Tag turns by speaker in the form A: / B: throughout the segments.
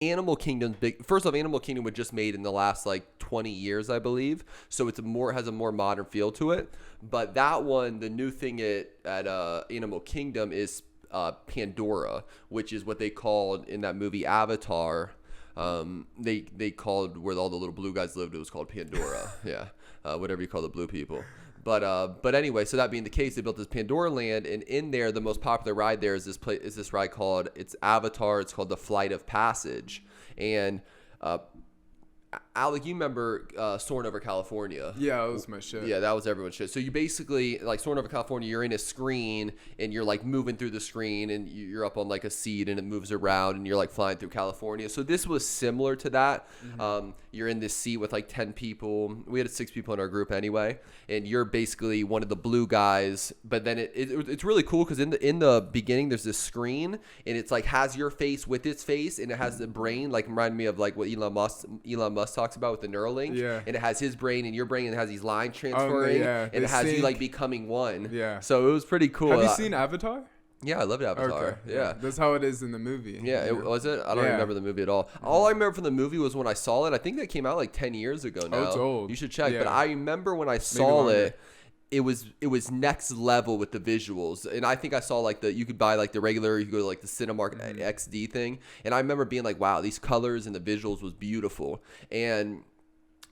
A: Animal Kingdom's big. First off, Animal Kingdom was just made in the last like 20 years, I believe. So it's has a more modern feel to it. But that one, the new thing at Animal Kingdom is Pandora, which is what they called in that movie Avatar. They called where all the little blue guys lived. It was called Pandora. Yeah, whatever you call the blue people. But anyway, so that being the case, they built this Pandora land, and in there, the most popular ride there is this ride called, it's Avatar. It's called the Flight of Passage, and Alec, you remember Soarin' Over California?
B: Yeah, that was my shit.
A: Yeah, that was everyone's shit. So you basically, like Soarin' Over California, you're in a screen and you're like moving through the screen and you're up on like a seat and it moves around and you're like flying through California. So this was similar to that. Mm-hmm. You're in this seat with like 10 people. We had 6 people in our group anyway. And you're basically one of the blue guys. But then it's really cool because in the beginning, there's this screen and it's like has your face with its face and it has the brain, like reminded me of like what Elon Musk talks about with the Neuralink.
B: Yeah.
A: And it has his brain and your brain and it has these lines transferring.
B: Yeah.
A: And it has you like becoming one.
B: Yeah.
A: So it was pretty cool.
B: Have you seen Avatar?
A: Yeah, I loved Avatar.
B: Okay.
A: Yeah.
B: That's how it is in the movie.
A: Yeah, was it? I don't remember the movie at all. All I remember from the movie was when I saw it. I think that came out like 10 years ago now.
B: Oh, it's old.
A: You should check.
B: Yeah.
A: But I remember when I saw it, it was next level with the visuals. And I think I saw like you could buy like the regular, you could go to like the Cinemark XD thing. And I remember being like, wow, these colors and the visuals was beautiful. And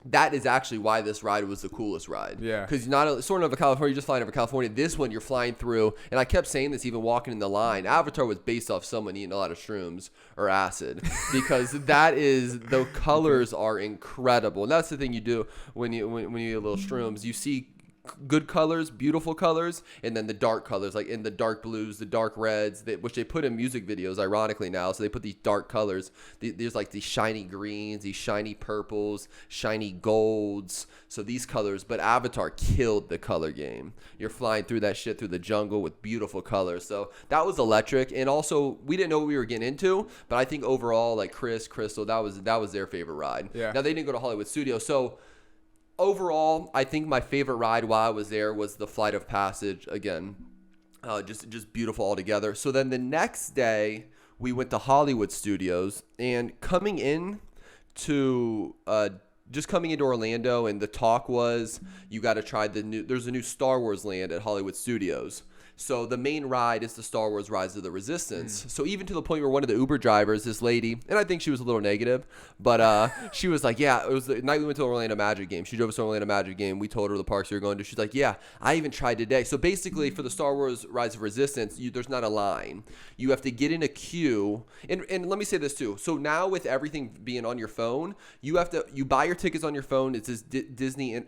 A: that is actually why this ride was the coolest ride.
B: Yeah.
A: Because not Soarin' Over California, you're just flying over California. This one, you're flying through, and I kept saying this even walking in the line. Avatar was based off someone eating a lot of shrooms or acid because the colors are incredible. And that's the thing you do when you eat a little shrooms. You see good colors, beautiful colors, and then the dark colors, like in the dark blues, the dark reds, which they put in music videos, ironically now. So they put these dark colors. There's like these shiny greens, these shiny purples, shiny golds. So these colors, but Avatar killed the color game. You're flying through that shit through the jungle with beautiful colors. So that was electric. And also, we didn't know what we were getting into, but I think overall, like Crystal, that was their favorite ride.
B: Yeah.
A: Now they didn't go to Hollywood Studios, so. Overall, I think my favorite ride while I was there was the Flight of Passage. Again, just beautiful altogether. So then the next day, we went to Hollywood Studios, and coming into Orlando, and the talk was you got to try there's a new Star Wars land at Hollywood Studios. So the main ride is the Star Wars Rise of the Resistance. So even to the point where one of the Uber drivers, this lady, and I think she was a little negative, but she was like, yeah, it was the night we went to Orlando Magic game. She drove us to Orlando Magic game. We told her the parks we were going to. She's like, yeah, I even tried today. So basically for the Star Wars Rise of Resistance, there's not a line. You have to get in a queue. And let me say this too. So now with everything being on your phone, you buy your tickets on your phone. It's this Disney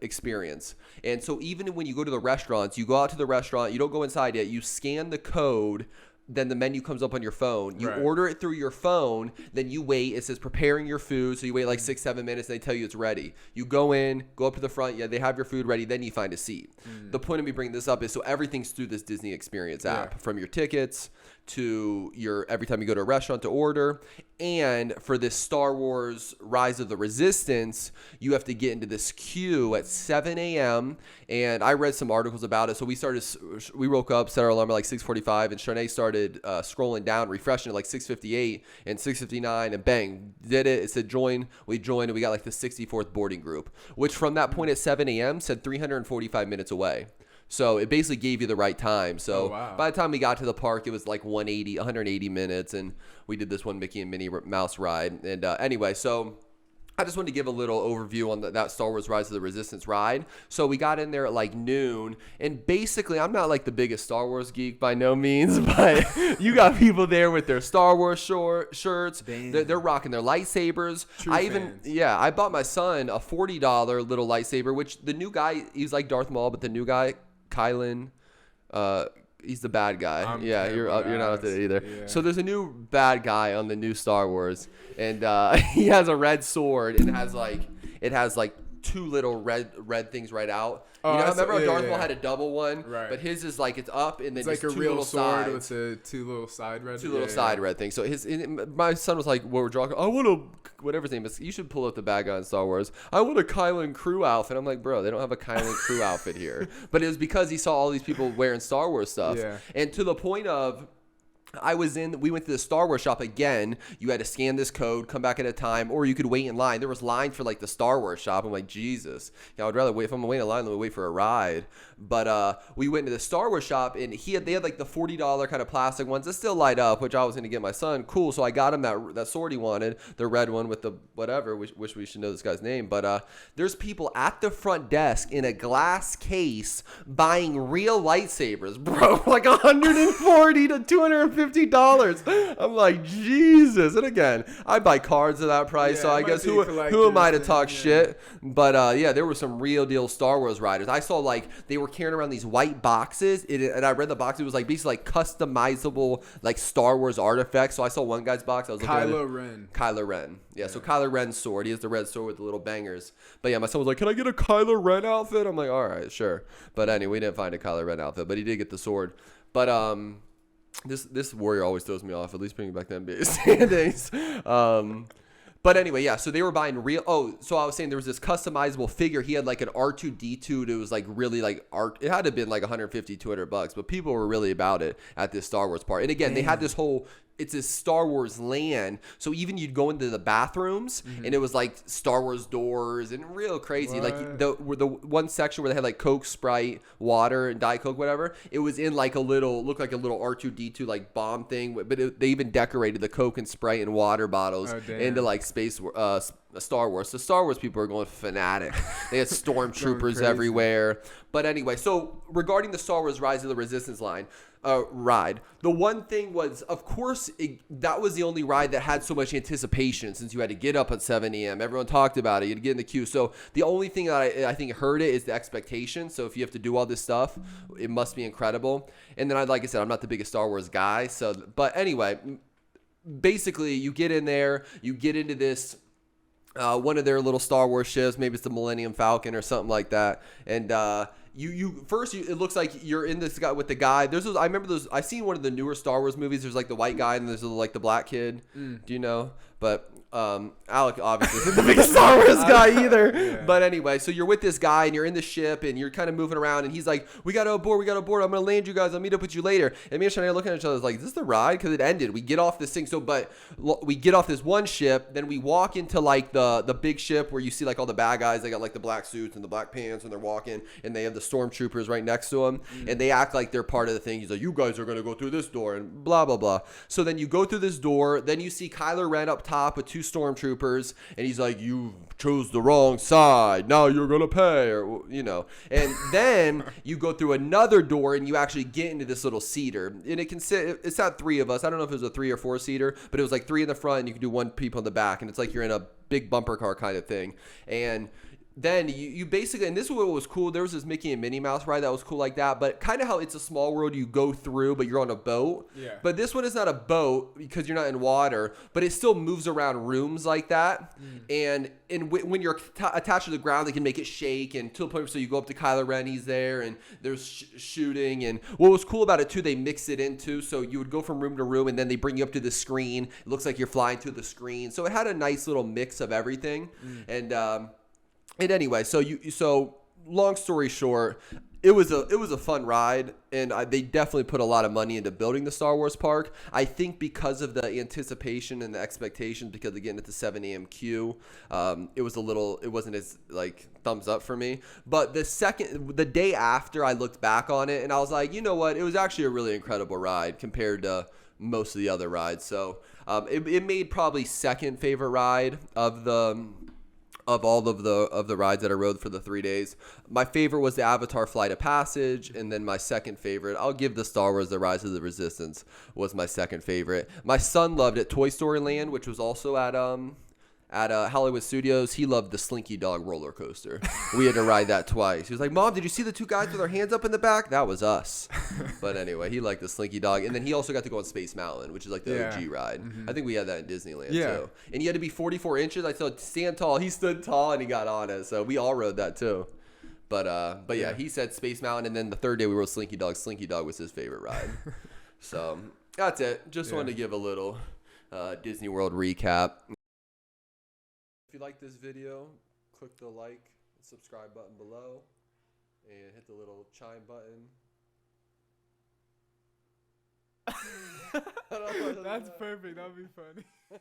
A: experience. And so even when you go to the restaurants, you go out to the restaurant, you don't go inside yet, you scan the code, then the menu comes up on your phone. You order it through your phone, then you wait. It says preparing your food, so you wait like 6-7 minutes, and they tell you it's ready. You go up to the front, they have your food ready, then you find a seat. The point of me bringing this up is so everything's through this Disney Experience app, from your tickets to every time you go to a restaurant to order. And for this Star Wars Rise of the Resistance, you have to get into this queue at 7 a.m. And I read some articles about it. So we woke up, set our alarm at like 6:45, and Shanae started scrolling down, refreshing at like 6:58 and 6:59, and bang, did it. It said join. We joined, and we got like the 64th boarding group, which from that point at 7 a.m. said 345 minutes away. So it basically gave you the right time. So by the time we got to the park, it was like 180 minutes, and we did this one Mickey and Minnie Mouse ride. And anyway, so I just wanted to give a little overview on that Star Wars Rise of the Resistance ride. So we got in there at like noon, and basically I'm not like the biggest Star Wars geek by no means, but you got people there with their Star Wars shirts. They're rocking their lightsabers. I bought my son a $40 little lightsaber, which the new guy, he's like Darth Maul, but the new guy, Kylan, he's the bad guy. You're not up to it either. Yeah. So there's a new bad guy on the new Star Wars, and he has a red sword, and it has like two little red things right out. Remember how Darth Maul had a double one? Right. But his is like it's up, and then it's like a real sword
B: with the two little side red.
A: Red things. So my son was like, "What we're drawing? I want to whatever his name is. You should pull up the bad guy in Star Wars. I want a Kylan crew outfit." I'm like, bro, they don't have a Kylan crew outfit here. But it was because he saw all these people wearing Star Wars stuff, and to the point of. we went to the Star Wars shop again. You had to scan this code, come back at a time, or you could wait in line. There was line for like the Star Wait shop. I'm like, Jesus. I would rather wait, if I'm waiting in line, than wait for a ride. But we went to the Star Wars shop, and they had like the $40 kind of plastic ones that still light up, which I was going to get my son. Cool. So I got him that sword he wanted, the red one with the whatever. Wish we should know this guy's name. But there's people at the front desk in a glass case buying real lightsabers, bro. Like $140 to $250. I'm like, Jesus. And again, I buy cards at that price, so I guess who am I to talk shit? But yeah, there were some real deal Star Wars riders. I saw like they were carrying around these white boxes, and I read the box. It was like basically like customizable like Star Wars artifacts. So I saw one guy's box. I was looking at Kylo Ren. Yeah, so Kylo Ren's sword. He has the red sword with the little bangers. But yeah, my son was like, "Can I get a Kylo Ren outfit?" I'm like, "All right, sure." But anyway, we didn't find a Kylo Ren outfit, but he did get the sword. But this warrior always throws me off. At least bringing back the NBA standings. But anyway, yeah. So they were buying real. Oh, so I was saying there was this customizable figure. He had like an R2D2. It was like really like art. It had to have been like $150-$200, but people were really about it at this Star Wars part. And again, they had this whole. It's a Star Wars land. So even you'd go into the bathrooms and it was like Star Wars doors and real crazy.
B: What?
A: Like the one section where they had like Coke, Sprite, water, and Diet Coke, whatever. It was in like looked like a little R2D2 like bomb thing. But they even decorated the Coke and Sprite and water bottles into like space Star Wars. So Star Wars people are going fanatic. They had stormtroopers everywhere. But anyway, so regarding the Star Wars Rise of the Resistance ride, the one thing was, of course, that was the only ride that had so much anticipation since you had to get up at 7 a.m. Everyone talked about it. You had to get in the queue. So the only thing that I think hurt it is the expectation. So if you have to do all this stuff, it must be incredible. And then, like I said, I'm not the biggest Star Wars guy. But anyway, basically, you get in there, you get into this. One of their little Star Wars ships, maybe it's the Millennium Falcon or something like that, and it looks like you're in this guy with the guy. I remember those. I seen one of the newer Star Wars movies. There's like the white guy and there's like the black kid. Do you know? But Alec obviously isn't the biggest Star Wars guy either. Yeah. But anyway, so you're with this guy and you're in the ship and you're kind of moving around and he's like, we got to aboard. I'm going to land you guys. I'll meet up with you later. And me and Shania are looking at each other like, is this the ride? Because it ended. We get off this thing. But we get off this one ship. Then we walk into like the big ship where you see like all the bad guys. They got like the black suits and the black pants and they're walking and they have the stormtroopers right next to them. And they act like they're part of the thing. He's like, you guys are going to go through this door and blah, blah, blah. So then you go through this door. Then you see Kylo Ren up top with 2 stormtroopers and he's like, you chose the wrong side, now you're gonna pay, or and then you go through another door and you actually get into this little seater, and it's not 3 of us. I don't know if it was a 3 or 4 seater, but it was like 3 in the front and you can do 1 people in the back, and it's like you're in a big bumper car kind of thing. And then you basically, and this is what was cool, there was this Mickey and Minnie Mouse ride that was cool like that, but kind of how It's a Small World, you go through, but you're on a boat. Yeah. But this one is not a boat because you're not in water, but it still moves around rooms like that. And when you're attached to the ground, they can make it shake, and to the point where so you go up to Kylo Ren, he's there, and there's shooting. And what was cool about it too, they mix it into, so you would go from room to room, and then they bring you up to the screen. It looks like you're flying through the screen, so it had a nice little mix of everything. And anyway, so long story short, it was a fun ride, and they definitely put a lot of money into building the Star Wars park. I think because of the anticipation and the expectations, because again at the 7 a.m. queue, it wasn't as like thumbs up for me. But the day after, I looked back on it and I was like, you know what, it was actually a really incredible ride compared to most of the other rides. So it made probably second favorite ride of all of the rides that I rode for the 3 days. My favorite was the Avatar Flight of Passage, and then my second favorite, I'll give the Star Wars The Rise of the Resistance, was my second favorite. My son loved it. Toy Story Land, which was also at Hollywood Studios, he loved the Slinky Dog roller coaster. We had to ride that twice. He was like, Mom, did you see the 2 guys with their hands up in the back? That was us. But anyway, he liked the Slinky Dog. And then he also got to go on Space Mountain, which is like the OG ride. I think we had that in Disneyland too. And you had to be 44 inches. I said, stand tall. He stood tall and he got on it. So we all rode that too. But yeah, he said Space Mountain. And then the third day we rode Slinky Dog. Slinky Dog was his favorite ride. So that's it. Just wanted to give a little Disney World recap. If you like this video, click the like and subscribe button below and hit the little chime button.
B: That's perfect. That'd be funny.